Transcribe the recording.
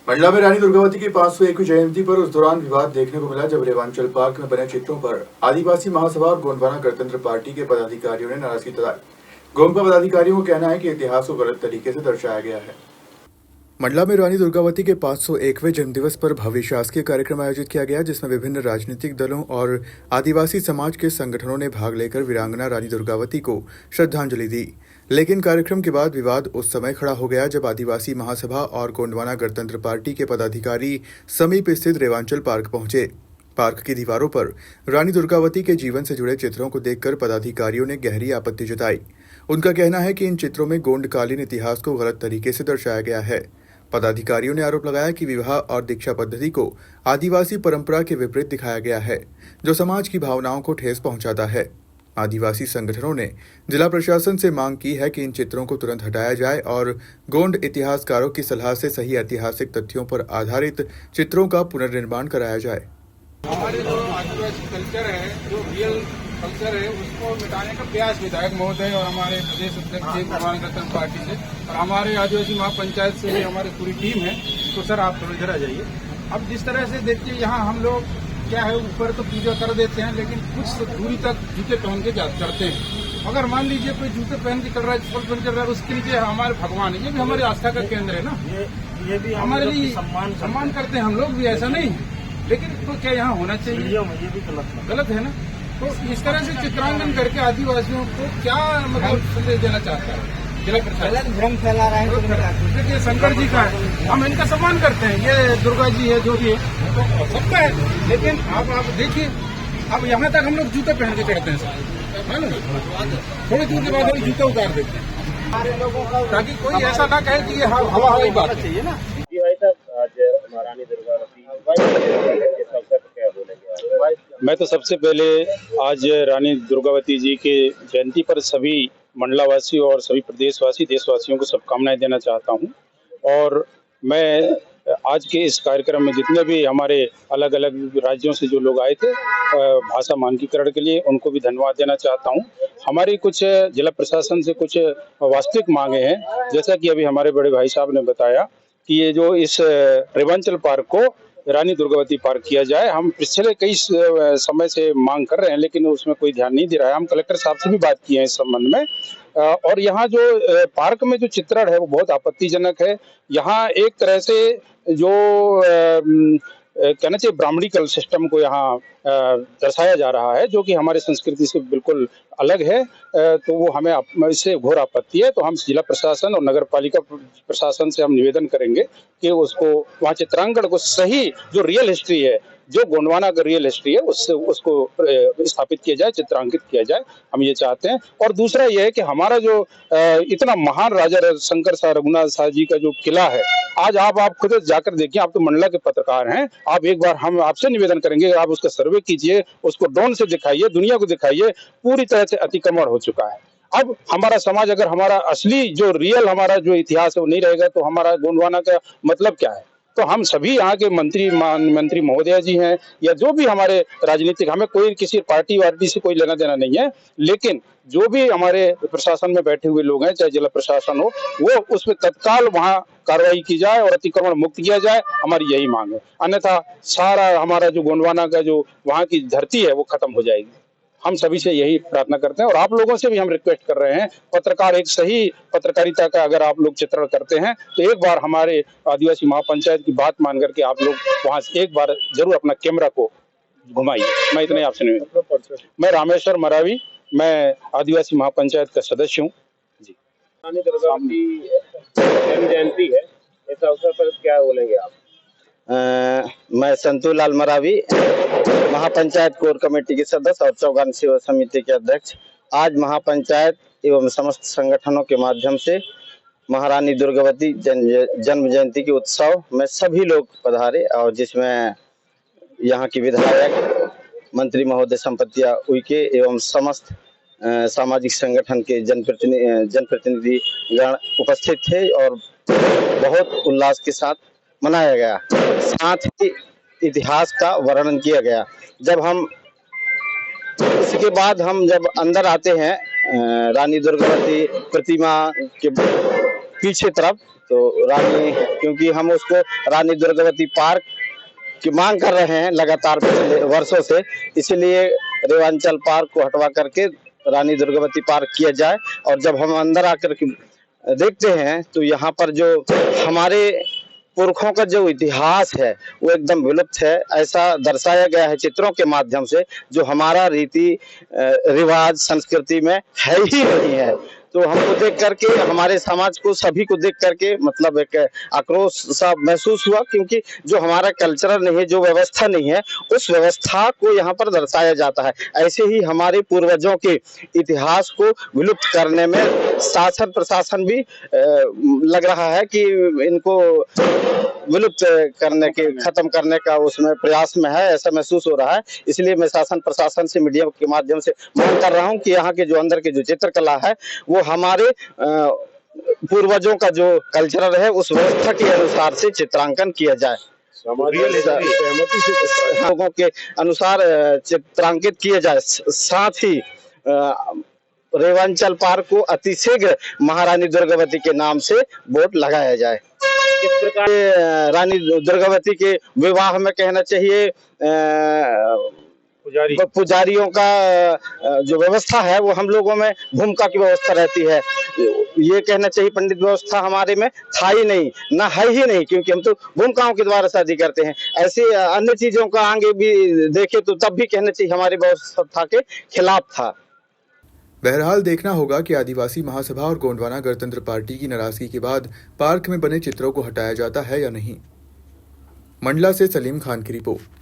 मंडला में रानी दुर्गावती की 501वीं जयंती पर उस दौरान विवाद देखने को मिला जब रेवांचल पार्क में बने चित्रों पर आदिवासी महासभा और गोंडवाना गणतंत्र पार्टी के पदाधिकारियों ने नाराजगी जताई। गोंडवा पदाधिकारियों का कहना है कि इतिहास को गलत तरीके से दर्शाया गया है। मंडला में रानी दुर्गावती के 501वें जन्मदिवस पर भव्य शासकीय कार्यक्रम आयोजित किया गया, जिसमें विभिन्न राजनीतिक दलों और आदिवासी समाज के संगठनों ने भाग लेकर वीरांगना रानी दुर्गावती को श्रद्धांजलि दी। लेकिन कार्यक्रम के बाद विवाद उस समय खड़ा हो गया जब आदिवासी महासभा और गोंडवाना गणतंत्र पार्टी के पदाधिकारी समीप स्थित रेवांचल पार्क पहुंचे। पार्क की दीवारों पर रानी दुर्गावती के जीवन से जुड़े चित्रों को देखकर पदाधिकारियों ने गहरी आपत्ति जताई। उनका कहना है कि इन चित्रों में गोंडकालीन इतिहास को गलत तरीके से दर्शाया गया है। पदाधिकारियों ने आरोप लगाया कि विवाह और दीक्षा पद्धति को आदिवासी परंपरा के विपरीत दिखाया गया है, जो समाज की भावनाओं को ठेस पहुंचाता है। आदिवासी संगठनों ने जिला प्रशासन से मांग की है कि इन चित्रों को तुरंत हटाया जाए और गोंड इतिहासकारों की सलाह से सही ऐतिहासिक तथ्यों पर आधारित चित्रों का पुनर्निर्माण कराया जाए। हमारे जो आदिवासी कल्चर है, जो रियल कल्चर है, उसको मिटाने का प्रयास विधायक महोदय और हमारे प्रदेश अध्यक्ष गोंडवाना गणतंत्र पार्टी से और हमारे आदिवासी महापंचायत से भी हमारी पूरी टीम है। तो सर आप इधर आ जाइए। अब जिस तरह से देखिए, यहाँ हम लोग क्या है, ऊपर तो पूजा कर देते हैं, लेकिन कुछ दूरी तक जूते पहन के चढ़ते हैं। अगर मान लीजिए कोई जूते पहन के चल रहा है, चप्पल पहन के चल रहा है, उसके नीचे हमारे भगवान है, ये भी हमारी आस्था का केंद्र है ना। ये भी हमारे लिए सम्मान करते हैं हम लोग भी, ऐसा नहीं। लेकिन तो क्या यहाँ होना चाहिए? ये भी गलत है ना। तो इस तरह से चित्रांकन करके आदिवासियों को क्या मतलब संदेश देना चाहता है जिला प्रशासन? भ्रम फैला रहा है। देखिए शंकर जी का है, हम इनका सम्मान करते हैं, ये दुर्गा जी है, जो भी है तो सबका है। लेकिन आप देखिए, अब यहाँ तक हम लोग जूते पहन के चढ़ते हैं, थोड़ी दूर के बाद हम जूते उतार देते हैं, ताकि कोई ऐसा ना कहे कि ये हवा हवाई बात चाहिए ना। जी भाई साहब, आज महारानी दुर्गावती के अवसर पर क्या बोलेंगे? मैं तो सबसे पहले आज रानी दुर्गावती जी के जयंती पर सभी मंडलावासियों और सभी प्रदेशवासी देशवासियों को शुभकामनाएं देना चाहता हूं। और मैं आज के इस कार्यक्रम में जितने भी हमारे अलग अलग राज्यों से जो लोग आए थे भाषा मानकीकरण के लिए, उनको भी धन्यवाद देना चाहता हूं। हमारी कुछ जिला प्रशासन से कुछ वास्तविक मांगे हैं, जैसा कि अभी हमारे बड़े भाई साहब ने बताया कि ये जो इस रेवांचल पार्क को रानी दुर्गावती पार्क किया जाए। हम पिछले कई समय से मांग कर रहे हैं, लेकिन उसमें कोई ध्यान नहीं दे रहा है। हम कलेक्टर साहब से भी बात की है इस संबंध में। और यहाँ जो पार्क में जो चित्रण है वो बहुत आपत्तिजनक है। यहाँ एक तरह से जो कहना चाहिए ब्राह्मणिकल सिस्टम को यहाँ दर्शाया जा रहा है, जो कि हमारी संस्कृति से बिल्कुल अलग है। तो वो हमें इससे घोर आपत्ति है। तो हम जिला प्रशासन और नगर पालिका प्रशासन से हम निवेदन करेंगे कि उसको वहाँ चित्रांकन को सही जो रियल हिस्ट्री है, जो गोंडवाना का रियल हिस्ट्री है, उससे उसको स्थापित किया जाए, चित्रांकित किया जाए। हम ये चाहते हैं। और दूसरा ये है कि हमारा जो इतना महान राजा शंकर शाह रघुनाथ शाह जी का जो किला है, आज आप खुद जाकर देखिए। आप तो मंडला के पत्रकार हैं, आप एक बार हम आपसे निवेदन करेंगे, आप उसका सर्वे कीजिए, उसको ड्रोन से दिखाइए, दुनिया को दिखाइए। पूरी तरह से अतिक्रमण हो चुका है। अब हमारा समाज, अगर हमारा असली जो रियल हमारा जो इतिहास है वो नहीं रहेगा, तो हमारा गोंडवाना का मतलब क्या है? तो हम सभी यहाँ के मंत्री महोदय जी हैं या जो भी हमारे राजनीतिक, हमें कोई किसी पार्टी वार्टी से कोई लेना देना नहीं है, लेकिन जो भी हमारे प्रशासन में बैठे हुए लोग हैं, चाहे जिला प्रशासन हो, वो उस पर तत्काल वहाँ कार्रवाई की जाए और अतिक्रमण मुक्त किया जाए। हमारी यही मांग है। अन्यथा सारा हमारा जो गोंडवाना का जो वहाँ की धरती है वो खत्म हो जाएगी। हम सभी से यही प्रार्थना करते हैं और आप लोगों से भी हम रिक्वेस्ट कर रहे हैं, पत्रकार एक सही पत्रकारिता का अगर आप लोग चित्रण करते हैं तो एक बार हमारे आदिवासी महापंचायत की बात मान करके आप लोग वहां से एक बार जरूर अपना कैमरा को घुमाइए। मैं इतने आपसे नहीं। मैं रामेश्वर मरावी, मैं आदिवासी महापंचायत का सदस्य हूँ जी। रानी दुर्गावती जन्म जयंती है, इस अवसर पर क्या बोलेंगे आप? मैं संतू लाल मरावी, महापंचायत कोर कमेटी के सदस्य और चौगान सेवा समिति के अध्यक्ष। आज महापंचायत एवं समस्त संगठनों के माध्यम से महारानी दुर्गावती जन्म जयंती के उत्सव में सभी लोग पधारे, और जिसमें यहाँ की विधायक, मंत्री महोदय संपत्तिया उइके एवं समस्त सामाजिक संगठन के जनप्रतिनिधि गण उपस्थित थे और बहुत उल्लास के साथ मनाया गया। साथ ही इतिहास का वर्णन किया गया। जब हम इसके बाद हम जब अंदर आते हैं रानी दुर्गावती प्रतिमा के पीछे तरफ, तो रानी, क्योंकि हम उसको रानी दुर्गावती पार्क की मांग कर रहे हैं लगातार पिछले वर्षों से, इसलिए रेवांचल पार्क को हटवा करके रानी दुर्गावती पार्क किया जाए। और जब हम अंदर आकर के देखते हैं तो यहाँ पर जो हमारे पुरखों का जो इतिहास है वो एकदम विलुप्त है, ऐसा दर्शाया गया है चित्रों के माध्यम से, जो हमारा रीति रिवाज संस्कृति में है ही नहीं है। तो हमको देख करके, हमारे समाज को सभी को देख करके मतलब एक आक्रोश सा महसूस हुआ, क्योंकि जो हमारा कल्चरल नहीं है, जो व्यवस्था नहीं है, उस व्यवस्था को यहाँ पर दर्शाया जाता है। ऐसे ही हमारे पूर्वजों के इतिहास को विलुप्त करने में शासन प्रशासन भी लग रहा है कि इनको विलुप्त करने के, खत्म करने का उसमें प्रयास में है, ऐसा महसूस हो रहा है। इसलिए मैं शासन प्रशासन से मीडिया के माध्यम से मांग कर रहा हूं कि यहाँ के जो अंदर के जो चित्रकला है वो हमारे पूर्वजों का जो कल्चरल है उस व्यवस्था के अनुसार से चित्रांकन किया जाए, लोगों के अनुसार चित्रांकित किया जाए। साथ ही रेवांचल पार्क को अतिशीघ्र महारानी दुर्गावती के नाम से बोर्ड लगाया जाए। इस प्रकार रानी दुर्गावती के विवाह में कहना चाहिए पुजारियों का जो व्यवस्था है वो हम लोगों में भूमिका की व्यवस्था रहती है। ये कहना चाहिए पंडित व्यवस्था हमारे में था ही नहीं, ना है ही नहीं, क्योंकि हम तो भूमिकाओं के द्वारा शादी करते हैं। ऐसे अन्य चीजों का आगे भी देखे तो तब भी कहना चाहिए हमारी व्यवस्था के खिलाफ था। बहरहाल देखना होगा कि आदिवासी महासभा और गोंडवाना गणतंत्र पार्टी की नाराजगी के बाद पार्क में बने चित्रों को हटाया जाता है या नहीं। मंडला से सलीम खान की रिपोर्ट।